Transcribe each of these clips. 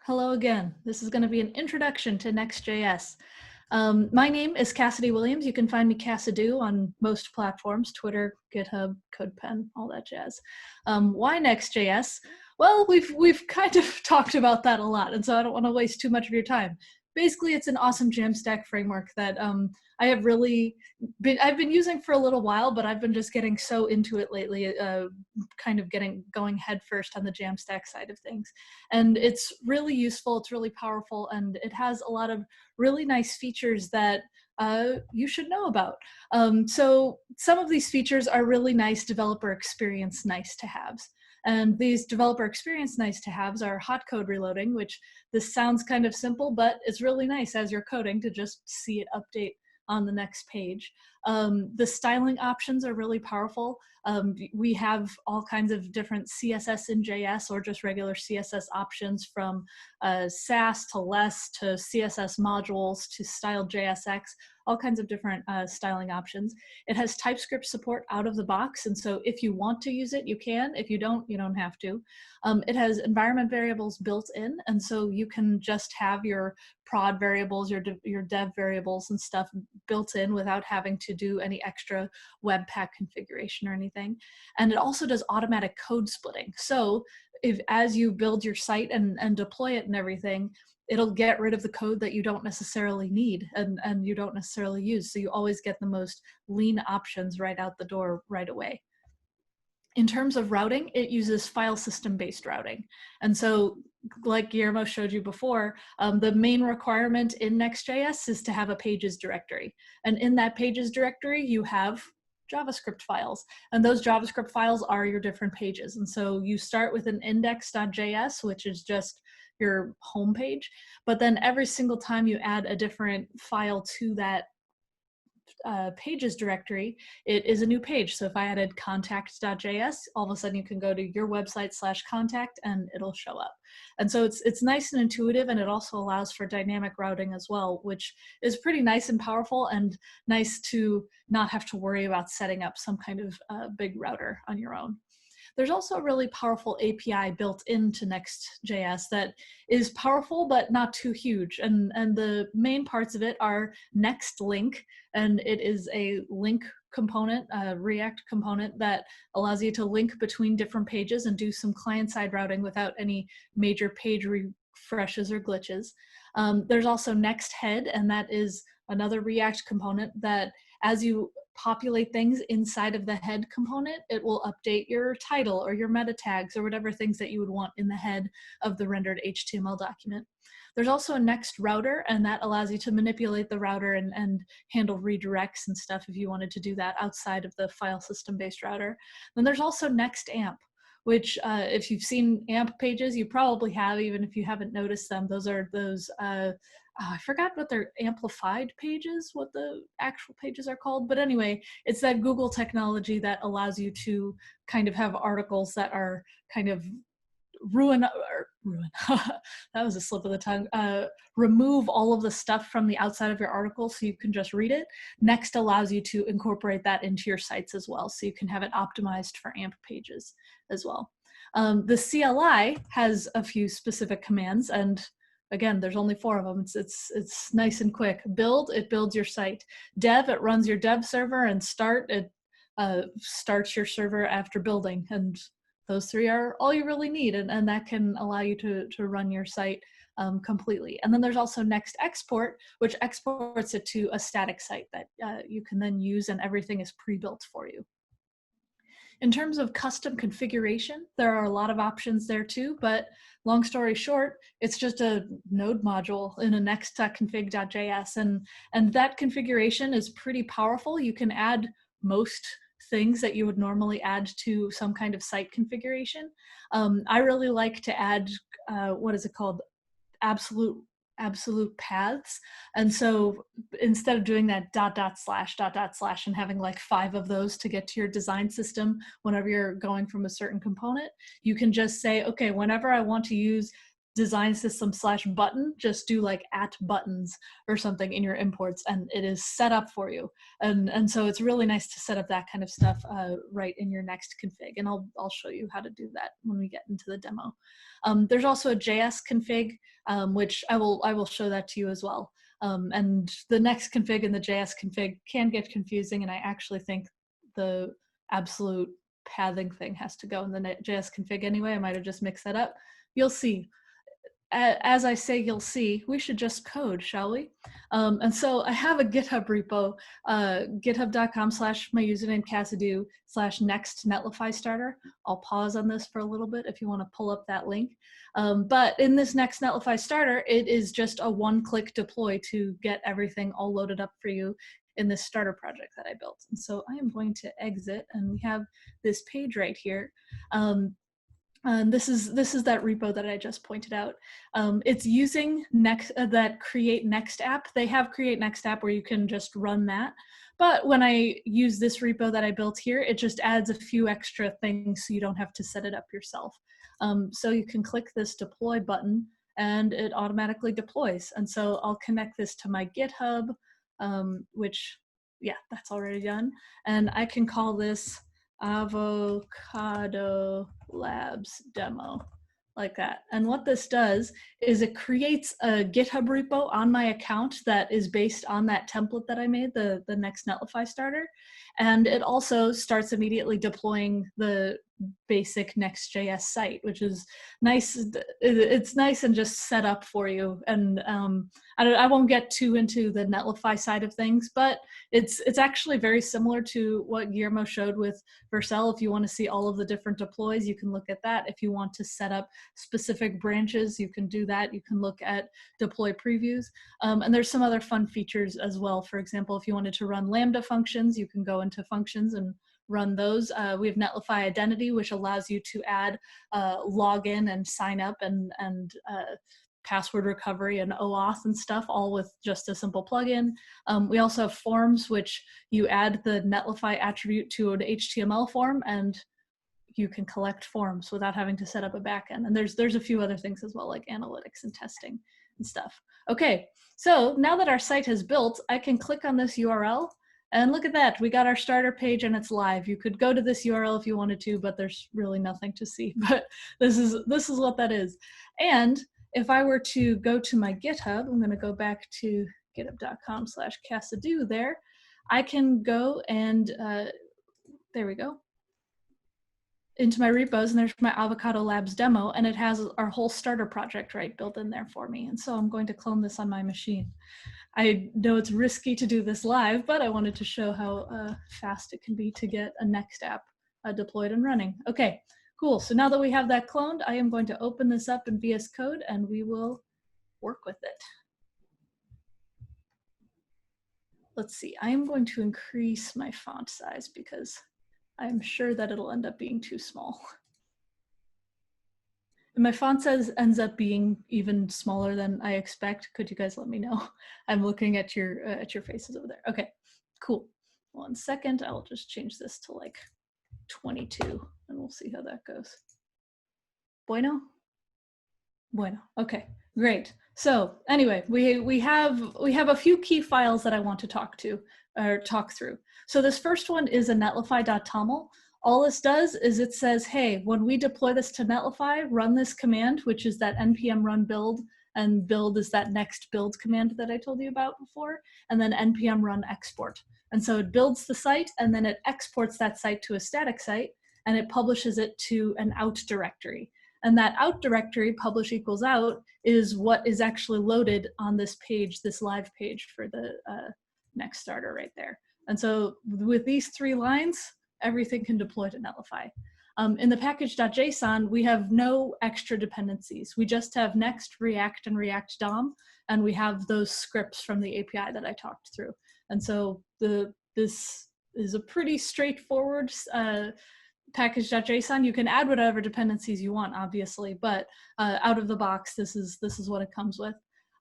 Hello again. This is going to be an introduction to Next.js. My name is Cassidy Williams. You can find me Cassidy on most platforms, Twitter, GitHub, CodePen, all that jazz. Why Next.js? Well, we've kind of talked about that a lot, and so I don't want to waste too much of your time. Basically, it's an awesome Jamstack framework that I have really I've been using for a little while, but I've been just getting so into it lately, kind of going head first on the Jamstack side of things. And it's really useful, it's really powerful, and it has a lot of really nice features that you should know about. So some of these features are really nice developer experience nice to haves. And these developer experience nice to haves are hot code reloading, which this sounds kind of simple, but it's really nice as you're coding to just see it update on the next page. The styling options are really powerful. We have all kinds of different CSS in JS or just regular CSS options, from Sass to less to CSS modules to styled JSX, all kinds of different styling options. It has TypeScript support out of the box, and so if you want to use it, you can. If you don't have to. It has environment variables built in, and so you can just have your prod variables, your dev variables and stuff built in without having to do any extra Webpack configuration or anything. And it also does automatic code splitting. So as you build your site and deploy it and everything, it'll get rid of the code that you don't necessarily need and you don't necessarily use. So you always get the most lean options right out the door right away. In terms of routing, it uses file system based routing. And so, like Guillermo showed you before, the main requirement in Next.js is to have a pages directory. And in that pages directory, you have JavaScript files. And those JavaScript files are your different pages. And so you start with an index.js, which is just your home page. But then every single time you add a different file to that pages directory, it is a new page. So if I added contact.js, all of a sudden you can go to your website /contact and it'll show up. And so it's nice and intuitive, and it also allows for dynamic routing as well, which is pretty nice and powerful and nice to not have to worry about setting up some kind of big router on your own. There's also a really powerful API built into Next.js that is powerful but not too huge. And the main parts of it are Next Link, and it is a link component, a React component that allows you to link between different pages and do some client-side routing without any major page refreshes or glitches. There's also Next Head, and that is another React component that, as you populate things inside of the head component, it will update your title or your meta tags or whatever things that you would want in the head of the rendered HTML document. There's also a Next router, and that allows you to manipulate the router and handle redirects and stuff if you wanted to do that outside of the file system based router. Then there's also Next AMP, which if you've seen AMP pages, you probably have, even if you haven't noticed them. Those are those I forgot what their amplified pages, what the actual pages are called. But anyway, it's that Google technology that allows you to kind of have articles that are kind of that was a slip of the tongue, remove all of the stuff from the outside of your article so you can just read it. Next allows you to incorporate that into your sites as well, so you can have it optimized for AMP pages as well. The CLI has a few specific commands, and again, there's only 4 of them. It's nice and quick. Build, it builds your site. Dev, it runs your dev server. And start, it starts your server after building. And those 3 are all you really need, and that can allow you to run your site completely. And then there's also Next Export, which exports it to a static site that you can then use, and everything is pre-built for you. In terms of custom configuration, there are a lot of options there too, but long story short, it's just a node module in a next.config.js, and that configuration is pretty powerful. You can add most things that you would normally add to some kind of site configuration. I really like to add, what is it called? Absolute paths. And so instead of doing that .. / and having like 5 of those to get to your design system whenever you're going from a certain component, you can just say, okay, whenever I want to use design system / button, just do like @buttons or something in your imports, and it is set up for you. And so it's really nice to set up that kind of stuff right in your Next config. And I'll show you how to do that when we get into the demo. There's also a JS config, which I will show that to you as well. And the Next config and the JS config can get confusing, and I actually think the absolute pathing thing has to go in the JS config anyway. I might have just mixed that up. You'll see. As I say, you'll see, we should just code, shall we? And so I have a GitHub repo, github.com / my username Cassidy / next Netlify starter. I'll pause on this for a little bit if you want to pull up that link. But in this Next Netlify starter, it is just a one-click deploy to get everything all loaded up for you in this starter project that I built. And so I am going to exit, and we have this page right here. And this is that repo that I just pointed out. It's using that Create Next app. They have Create Next app where you can just run that. But when I use this repo that I built here, it just adds a few extra things so you don't have to set it up yourself. So you can click this deploy button and it automatically deploys. And so I'll connect this to my GitHub, which, yeah, that's already done. And I can call this Avocado Labs demo, like that. And what this does is it creates a GitHub repo on my account that is based on that template that I made, the Next Netlify starter. And it also starts immediately deploying the basic Next.js site, which is nice. It's nice and just set up for you. And I won't get too into the Netlify side of things, but it's actually very similar to what Guillermo showed with Vercel. If you want to see all of the different deploys, you can look at that. If you want to set up specific branches, you can do that. You can look at deploy previews. And there's some other fun features as well. For example, if you wanted to run Lambda functions, you can go into functions and run those. We have Netlify Identity, which allows you to add login and sign up and password recovery and OAuth and stuff, all with just a simple plugin. We also have forms, which you add the Netlify attribute to an HTML form, and you can collect forms without having to set up a backend. And there's a few other things as well, like analytics and testing and stuff. Okay, so now that our site has built, I can click on this URL. And look at that, we got our starter page and it's live. You could go to this URL if you wanted to, but there's really nothing to see. But this is what that is. And if I were to go to my GitHub, I'm gonna go back to github.com / Cassidy there. I can go and, there we go, into my repos, and there's my Avocado Labs demo, and it has our whole starter project right built in there for me. And so I'm going to clone this on my machine. I know it's risky to do this live, but I wanted to show how fast it can be to get a Next app deployed and running. Okay, cool. So now that we have that cloned, I am going to open this up in VS Code and we will work with it. Let's see, I am going to increase my font size because I'm sure that it'll end up being too small. And my font size ends up being even smaller than I expect. Could you guys let me know? I'm looking at your faces over there. Okay, cool. 1 second, I'll just change this to like 22 and we'll see how that goes. Bueno? Bueno, okay, great. So anyway, we have a few key files that I want to talk through. So this first one is a netlify.toml. All this does is it says, hey, when we deploy this to Netlify, run this command, which is that npm run build, and build is that next build command that I told you about before, and then npm run export. And so it builds the site, and then it exports that site to a static site, and it publishes it to an out directory. And that out directory, publish equals out, is what is actually loaded on this page, this live page for the Next starter right there. And so with these 3 lines, everything can deploy to Netlify. In the package.json, we have no extra dependencies. We just have Next, React, and React DOM, and we have those scripts from the API that I talked through. And so this is a pretty straightforward package.json. You can add whatever dependencies you want, obviously, but out of the box, this is what it comes with.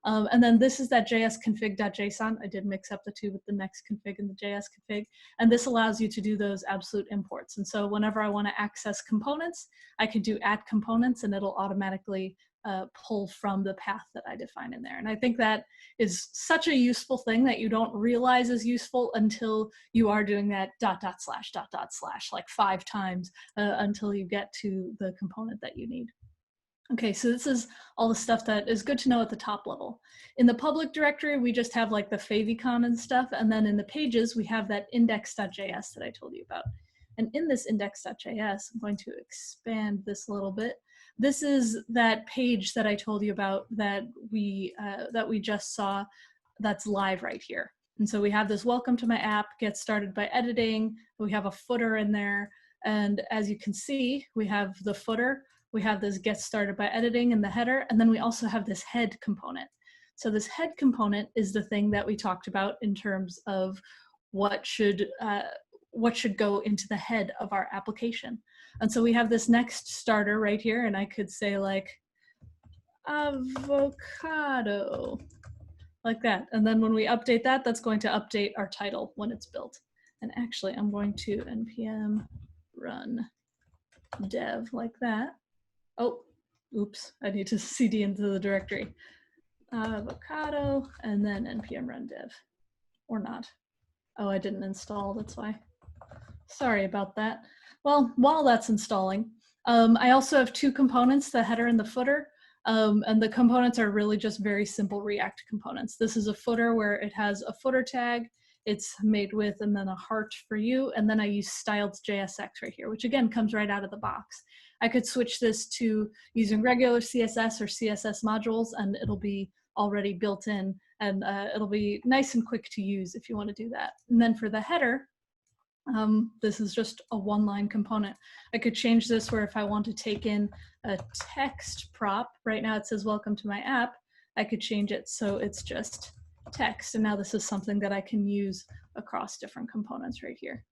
And then this is that jsconfig.json. I did mix up the two with the Next config and the JS config. And this allows you to do those absolute imports. And so whenever I want to access components, I can do add components and it'll automatically pull from the path that I define in there. And I think that is such a useful thing that you don't realize is useful until you are doing that ... / like 5 times until you get to the component that you need. Okay, so this is all the stuff that is good to know at the top level. In the public directory, we just have like the favicon and stuff, and then in the pages, we have that index.js that I told you about. And in this index.js, I'm going to expand this a little bit. This is that page that I told you about that we just saw that's live right here. And so we have this welcome to my app, get started by editing. We have a footer in there. And as you can see, we have the footer. We have this get started by editing in the header, and then we also have this head component. So this head component is the thing that we talked about in terms of what should go into the head of our application. And so we have this next starter right here, and I could say like avocado, like that. And then when we update that, that's going to update our title when it's built. And actually, I'm going to npm run dev like that. Oh, oops, I need to cd into the directory. Avocado, and then npm run dev, or not. Oh, I didn't install, that's why. Sorry about that. Well, while that's installing, I also have 2 components, the header and the footer. And the components are really just very simple React components. This is a footer where it has a footer tag, it's made with, and then a heart for you, and then I use styled JSX right here, which again comes right out of the box. I could switch this to using regular CSS or CSS modules, and it'll be already built in, and it'll be nice and quick to use if you want to do that. And then for the header, this is just a 1-line component. I could change this where if I want to take in a text prop, right now it says welcome to my app, I could change it so it's just text. And now this is something that I can use across different components right here.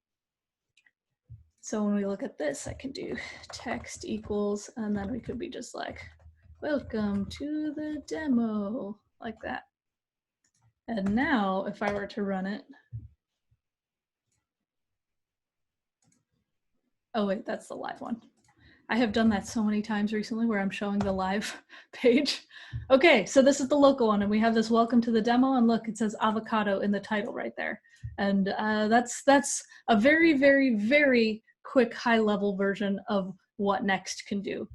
So when we look at this, I can do text equals, and then we could be just like, welcome to the demo, like that. And now if I were to run it, oh wait, that's the live one. I have done that so many times recently where I'm showing the live page. Okay, so this is the local one, and we have this welcome to the demo, and look, it says avocado in the title right there. And that's a very, very, very quick high-level version of what Next can do.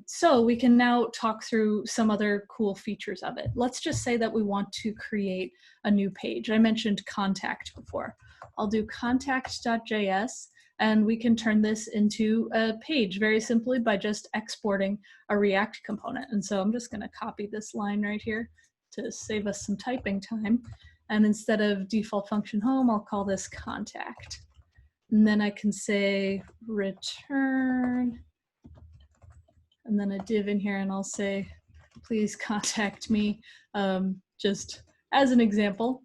So we can now talk through some other cool features of it. Let's just say that we want to create a new page. I mentioned contact before. I'll do contact.js. And we can turn this into a page very simply by just exporting a React component. And so I'm just going to copy this line right here to save us some typing time. And instead of default function home, I'll call this contact. And then I can say return, and then a div in here, and I'll say, please contact me, just as an example.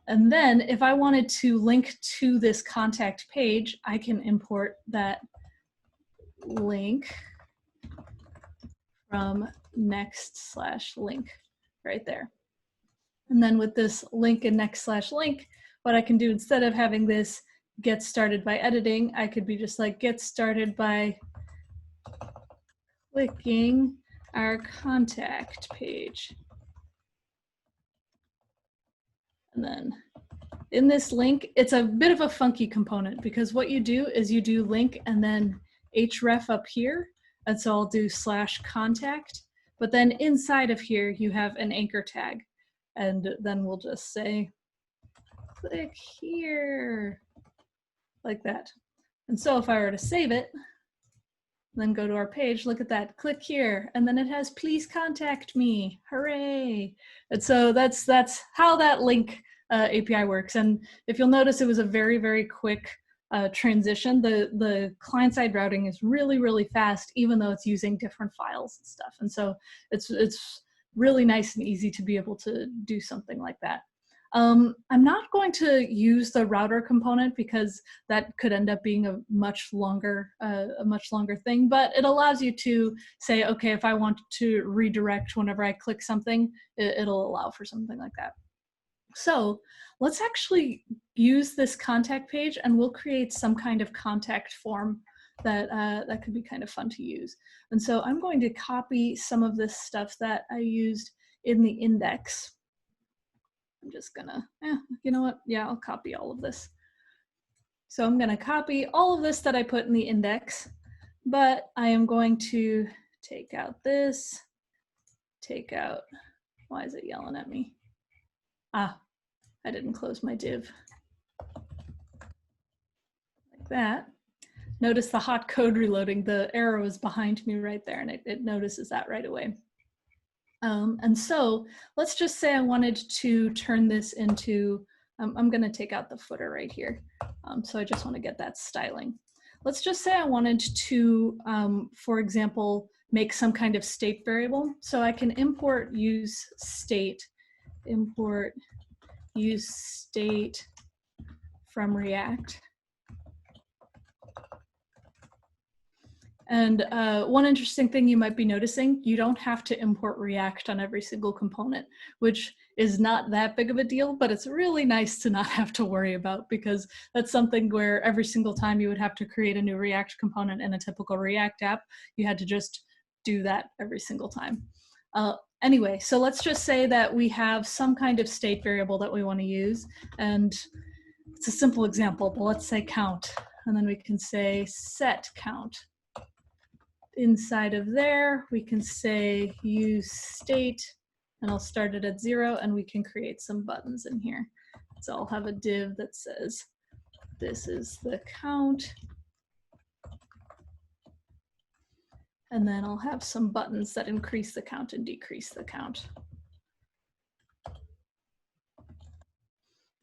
And then if I wanted to link to this contact page, I can import that link from next/link right there. And then with this link and next/link, what I can do instead of having this get started by editing, I could be just like get started by clicking our contact page. And then in this link, it's a bit of a funky component because what you do is you do link and then href up here. And so I'll do /contact, but then inside of here, you have an anchor tag. And then we'll just say, click here, like that. And so if I were to save it, then go to our page, look at that, click here, and then it has please contact me, hooray. And so that's how that link API works. And if you'll notice, it was a very, very quick transition. The client-side routing is really, really fast, even though it's using different files and stuff. And so it's really nice and easy to be able to do something like that. I'm not going to use the router component because that could end up being a much longer thing, but it allows you to say, okay, if I want to redirect whenever I click something, it'll allow for something like that. So let's actually use this contact page and we'll create some kind of contact form that, that could be kind of fun to use. And so I'm going to copy some of this stuff that I used in the index. I'm just gonna, you know what? Yeah, I'll copy all of this. So I'm gonna copy all of this that I put in the index, but I am going to take out this, take out, why is it yelling at me? Ah, I didn't close my div. Like that. Notice the hot code reloading, the arrow is behind me right there, and it notices that right away. And so let's just say I wanted to turn this into, I'm gonna take out the footer right here. So I just wanna get that styling. Let's just say I wanted to, for example, make some kind of state variable. So I can import use state, import use state from React. And one interesting thing you might be noticing, you don't have to import React on every single component, which is not that big of a deal, but it's really nice to not have to worry about, because that's something where every single time you would have to create a new React component in a typical React app, you had to just do that every single time. Anyway, so let's just say that we have some kind of state variable that we want to use, and it's a simple example, but let's say count, and then we can say set count. Inside of there, we can say use state, and I'll start it at 0, and we can create some buttons in here. So I'll have a div that says, this is the count. And then I'll have some buttons that increase the count and decrease the count.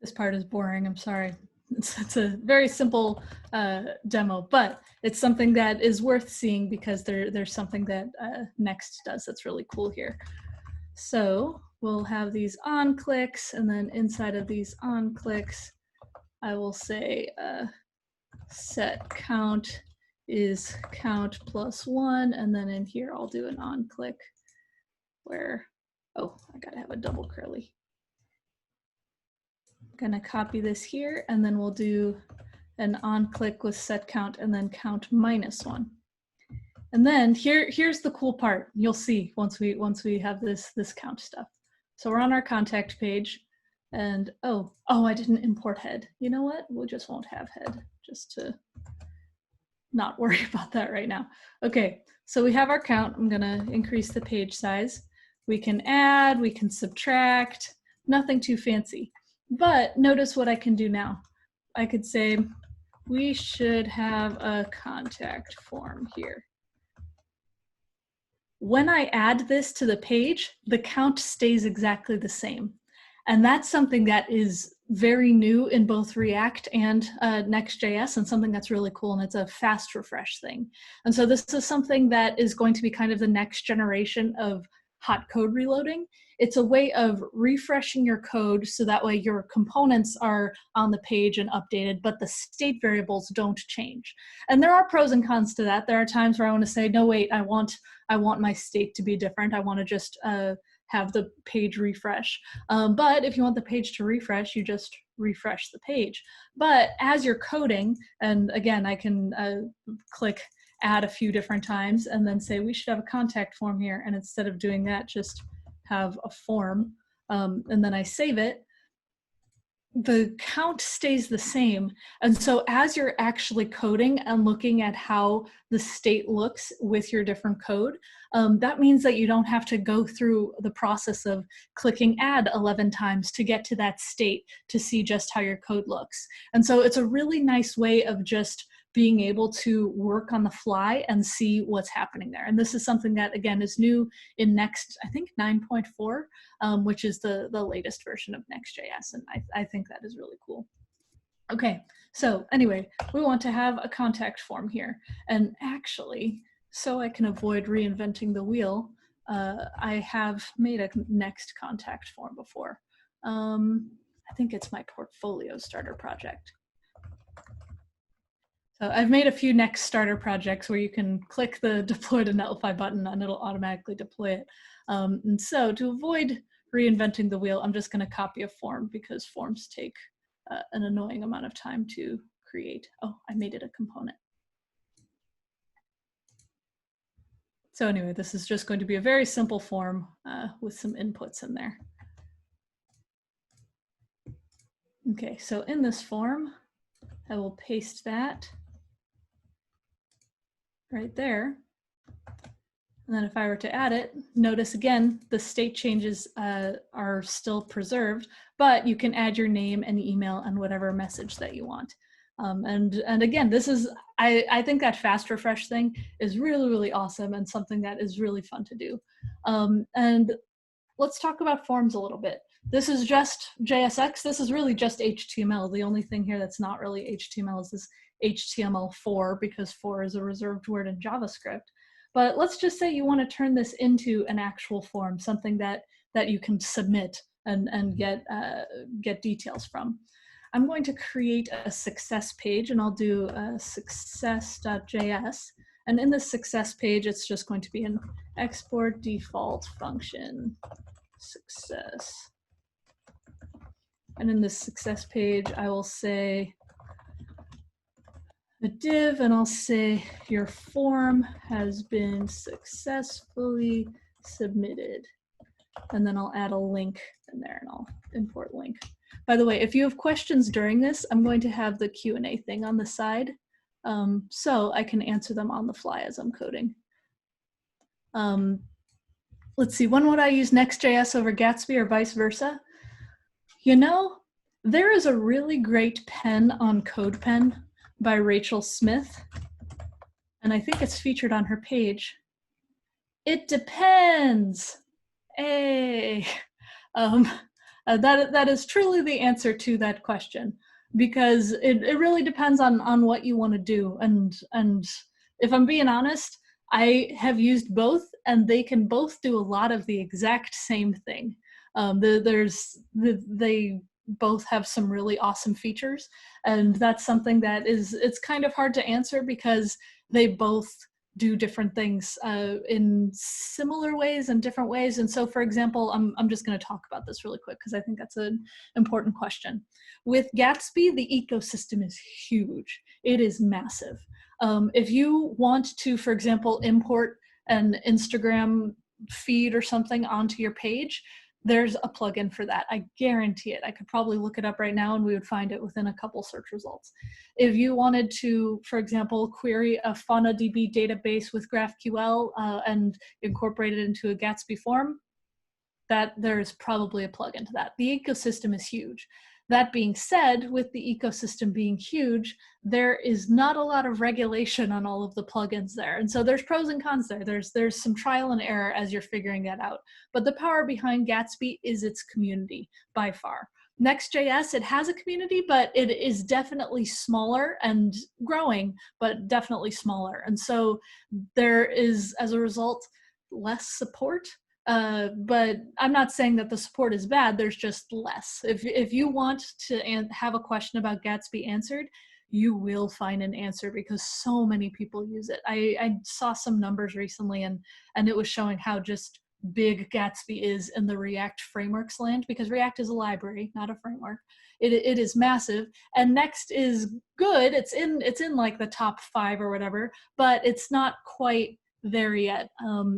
This part is boring, I'm sorry. It's a very simple demo, but it's something that is worth seeing because there's something that Next does that's really cool here. So we'll have these on clicks, and then inside of these on clicks, I will say set count is count plus 1, and then in here I'll do an on click where, oh, I gotta have a double curly. Gonna copy this here, and then we'll do an on click with set count and then count minus 1. And then here's the cool part. You'll see once we have this count stuff. So we're on our contact page, and oh, I didn't import head. You know what? We just won't have head, just to not worry about that right now. Okay, so we have our count. I'm gonna increase the page size. We can add, we can subtract, nothing too fancy. But notice what I can do now. I could say, we should have a contact form here. When I add this to the page, the count stays exactly the same. And that's something that is very new in both React and Next.js, and something that's really cool, and it's a fast refresh thing. And so this is something that is going to be kind of the next generation of hot code reloading. It's a way of refreshing your code so that way your components are on the page and updated, but the state variables don't change. And there are pros and cons to that. There are times where I want to say, no, wait, I want my state to be different. I want to just have the page refresh. But if you want the page to refresh, you just refresh the page. But as you're coding, and again, I can click add a few different times and then say we should have a contact form here, and instead of doing that, just have a form, and then I save it, the count stays the same. And so as you're actually coding and looking at how the state looks with your different code, that means that you don't have to go through the process of clicking add 11 times to get to that state to see just how your code looks. And so it's a really nice way of just being able to work on the fly and see what's happening there. And this is something that, again, is new in Next, I think 9.4, which is the latest version of Next.js. And I think that is really cool. Okay, so anyway, we want to have a contact form here. And actually, so I can avoid reinventing the wheel, I have made a Next contact form before. I think it's my portfolio starter project. So I've made a few Next starter projects where you can click the deploy to Netlify button and it'll automatically deploy it. And so to avoid reinventing the wheel, I'm just going to copy a form because forms take an annoying amount of time to create. Oh, I made it a component. So anyway, this is just going to be a very simple form with some inputs in there. Okay, so in this form, I will paste that right there. And then if I were to add it, notice again, the state changes are still preserved, but you can add your name and email and whatever message that you want. And again, this is, I think that fast refresh thing is really, really awesome and something that is really fun to do. And let's talk about forms a little bit. This is just JSX. This is really just HTML. The only thing here that's not really HTML is this HTML4, because 4 is a reserved word in JavaScript. But let's just say you want to turn this into an actual form, something that you can submit and get details from. I'm going to create a success page, and I'll do success.js. And in this success page, it's just going to be an export default function success. And in this success page, I will say a div, and I'll say your form has been successfully submitted. And then I'll add a link in there, and I'll import link. By the way, if you have questions during this, I'm going to have the Q&A thing on the side, so I can answer them on the fly as I'm coding. Let's see, when would I use Next.js over Gatsby or vice versa? You know, there is a really great pen on CodePen by Rachel Smith, and I think it's featured on her page. It depends. Hey. That is truly the answer to that question, because it really depends on what you want to do. And if I'm being honest, I have used both, and they can both do a lot of the exact same thing. They both have some really awesome features, and that's something that it's kind of hard to answer, because they both do different things in similar ways and different ways. And so, for example, I'm just going to talk about this really quick because I think that's an important question. With Gatsby, the ecosystem is huge. It is massive. If you want to, for example, import an Instagram feed or something onto your page, there's a plugin for that. I guarantee it. I could probably look it up right now and we would find it within a couple search results. If you wanted to, for example, query a FaunaDB database with GraphQL and incorporate it into a Gatsby form, that there's probably a plugin to that. The ecosystem is huge. That being said, with the ecosystem being huge, there is not a lot of regulation on all of the plugins there. And so there's pros and cons there. There's some trial and error as you're figuring that out. But the power behind Gatsby is its community by far. Next.js, it has a community, but it is definitely smaller and growing, but definitely smaller. And so there is, as a result, less support. But I'm not saying that the support is bad, there's just less. If you want to have a question about Gatsby answered, you will find an answer because so many people use it. I saw some numbers recently, and it was showing how just big Gatsby is in the React frameworks land, because React is a library, not a framework. It is massive, and Next is good. It's in like the top 5 or whatever, but it's not quite there yet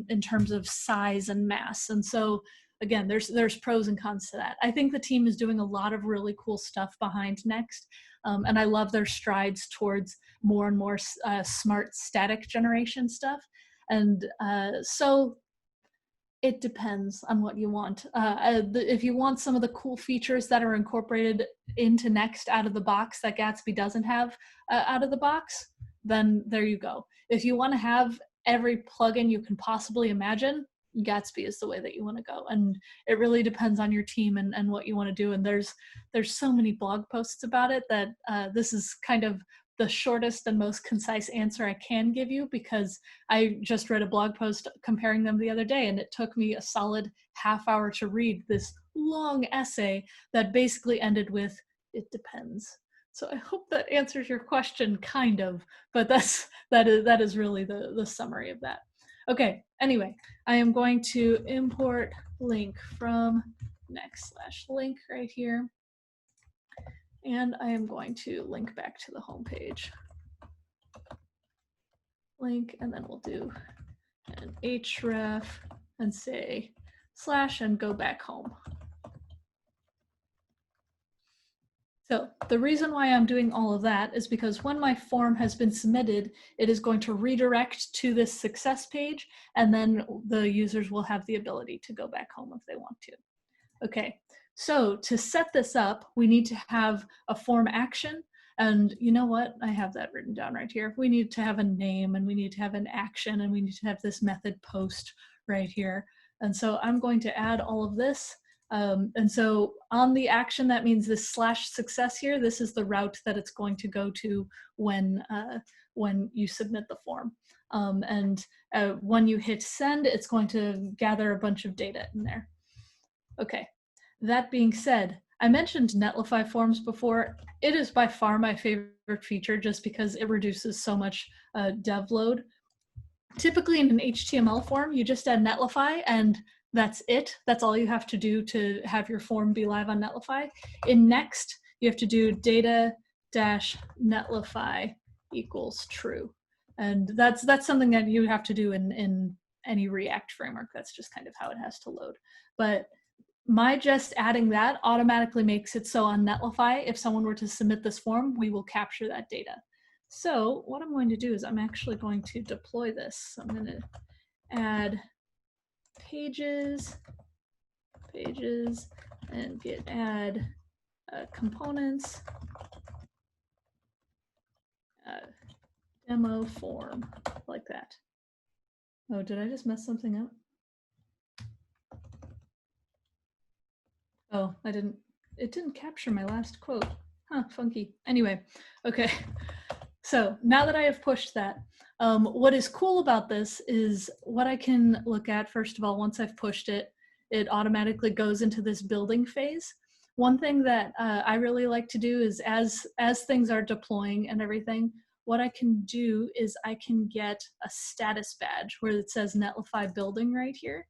in terms of size and mass. And so again, there's pros and cons to that. I think the team is doing a lot of really cool stuff behind Next, and I love their strides towards more and more smart static generation stuff. And so it depends on what you want. If you want some of the cool features that are incorporated into Next out of the box that Gatsby doesn't have out of the box, then there you go. If you want to have every plugin you can possibly imagine, Gatsby is the way that you want to go. And it really depends on your team and what you want to do. And there's so many blog posts about it that this is kind of the shortest and most concise answer I can give you, because I just read a blog post comparing them the other day, and it took me a solid half hour to read this long essay that basically ended with, it depends. So I hope that answers your question, kind of, but that is really the summary of that. Okay, anyway, I am going to import link from next/link right here. And I am going to link back to the home page. Link, and then we'll do and href and say / and go back home. So the reason why I'm doing all of that is because when my form has been submitted, it is going to redirect to this success page, and then the users will have the ability to go back home if they want to. Okay, so to set this up, we need to have a form action. And you know what? I have that written down right here. We need to have a name, and we need to have an action, and we need to have this method post right here. And so I'm going to add all of this. And so on the action, that means this /success here, this is the route that it's going to go to when you submit the form. When you hit send, it's going to gather a bunch of data in there. Okay, that being said, I mentioned Netlify forms before. It is by far my favorite feature just because it reduces so much dev load. Typically in an HTML form, you just add Netlify and that's it. That's all you have to do to have your form be live on Netlify. In Next, you have to do data-netlify equals true. And that's something that you have to do in any React framework. That's just kind of how it has to load. But my just adding that automatically makes it so on Netlify, if someone were to submit this form, we will capture that data. So what I'm going to do is I'm actually going to deploy this. So I'm going to add pages, and git add components, demo form, like that. Oh, did I just mess something up? Oh, it didn't capture my last quote. Huh, funky. Anyway, okay. So now that I have pushed that, what is cool about this is what I can look at, first of all, once I've pushed it, it automatically goes into this building phase. One thing that I really like to do is as things are deploying and everything, what I can do is I can get a status badge where it says Netlify building right here.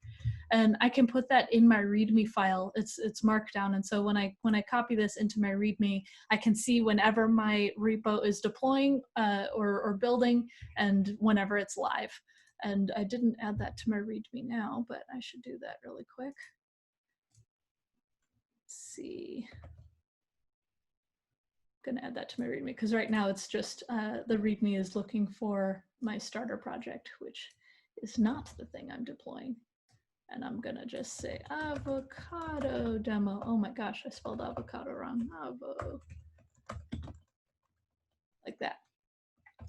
And I can put that in my README file. It's markdown, and so when I copy this into my README, I can see whenever my repo is deploying or building, and whenever it's live. And I didn't add that to my README now, but I should do that really quick. Let's see. I'm gonna add that to my README because right now it's just the README is looking for my starter project, which is not the thing I'm deploying. And I'm gonna just say avocado demo. Oh my gosh, I spelled avocado wrong. Avo. Like that.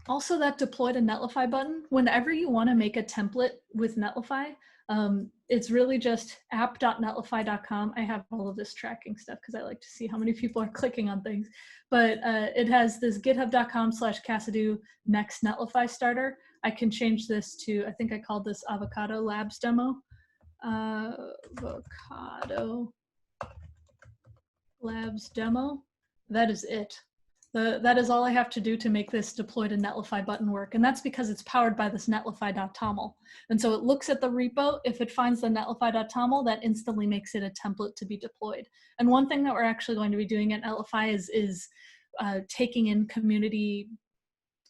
Also, that deploy to Netlify button, whenever you want to make a template with Netlify, it's really just app.netlify.com. I have all of this tracking stuff because I like to see how many people are clicking on things. But it has this github.com/Cassidy next Netlify starter. I can change this to, I think I called this avocado labs demo. Avocado labs demo. That is it. That is all I have to do to make this deploy to Netlify button work. And that's because it's powered by this netlify.toml. And so it looks at the repo. If it finds the netlify.toml, that instantly makes it a template to be deployed. And one thing that we're actually going to be doing at Netlify is taking in community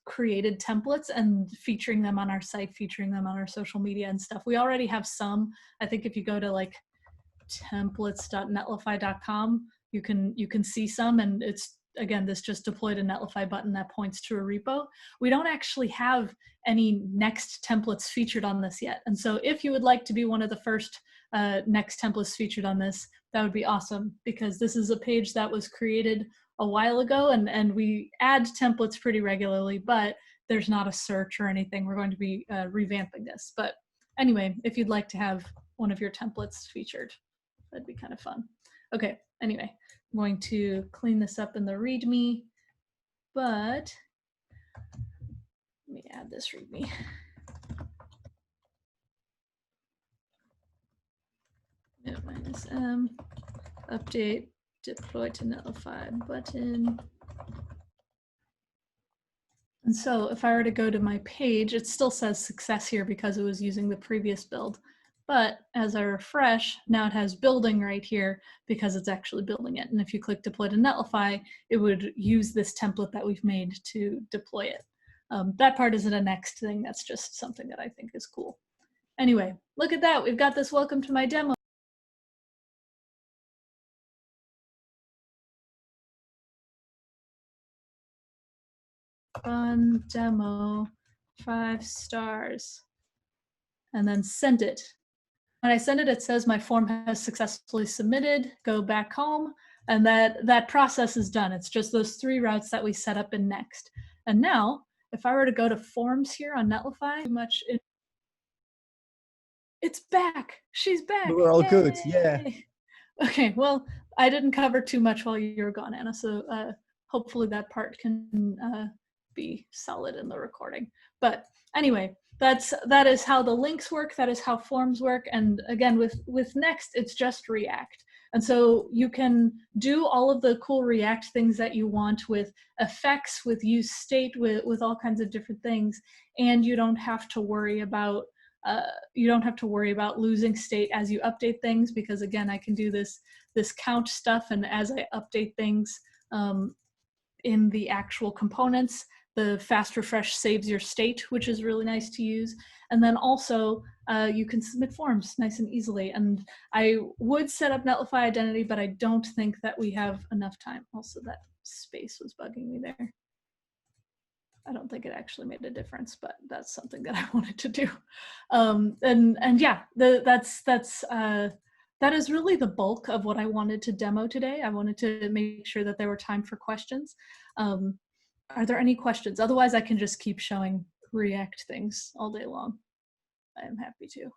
created templates and featuring them on our site, featuring them on our social media and stuff. We already have some. I think if you go to like templates.netlify.com, you can see some, and it's, again, this just deployed a Netlify button that points to a repo. We don't actually have any Next templates featured on this yet. And so if you would like to be one of the first Next templates featured on this, that would be awesome, because this is a page that was created a while ago, and we add templates pretty regularly, but there's not a search or anything. We're going to be revamping this. But anyway, if you'd like to have one of your templates featured, that'd be kind of fun. Okay, anyway, I'm going to clean this up in the README, but let me add this README. -m, update, deploy to Netlify button. And so if I were to go to my page, it still says success here because it was using the previous build. But as I refresh, now it has building right here because it's actually building it. And if you click deploy to Netlify, it would use this template that we've made to deploy it. That part isn't a Next thing. That's just something that I think is cool. Anyway, look at that. We've got this welcome to my demo. Fun demo, 5 stars, and then send it. When I send it, it says my form has successfully submitted, go back home, and that process is done. It's just those 3 routes that we set up in Next. And now, if I were to go to forms here on Netlify, it's back. She's back. We're all Yay! good. Yeah. Okay, well, I didn't cover too much while you were gone, Anna, so hopefully that part can be solid in the recording. But anyway, that is how the links work, that is how forms work, and again, with Next, it's just React. And so you can do all of the cool React things that you want with effects, with use state, with all kinds of different things, and you don't have to worry about losing state as you update things, because again, I can do this count stuff, and as I update things in the actual components, the fast refresh saves your state, which is really nice to use. And then also you can submit forms nice and easily. And I would set up Netlify identity, but I don't think that we have enough time. Also, that space was bugging me there. I don't think it actually made a difference, but that's something that I wanted to do. And yeah, that is really the bulk of what I wanted to demo today. I wanted to make sure that there were time for questions. Are there any questions? Otherwise, I can just keep showing React things all day long. I am happy to.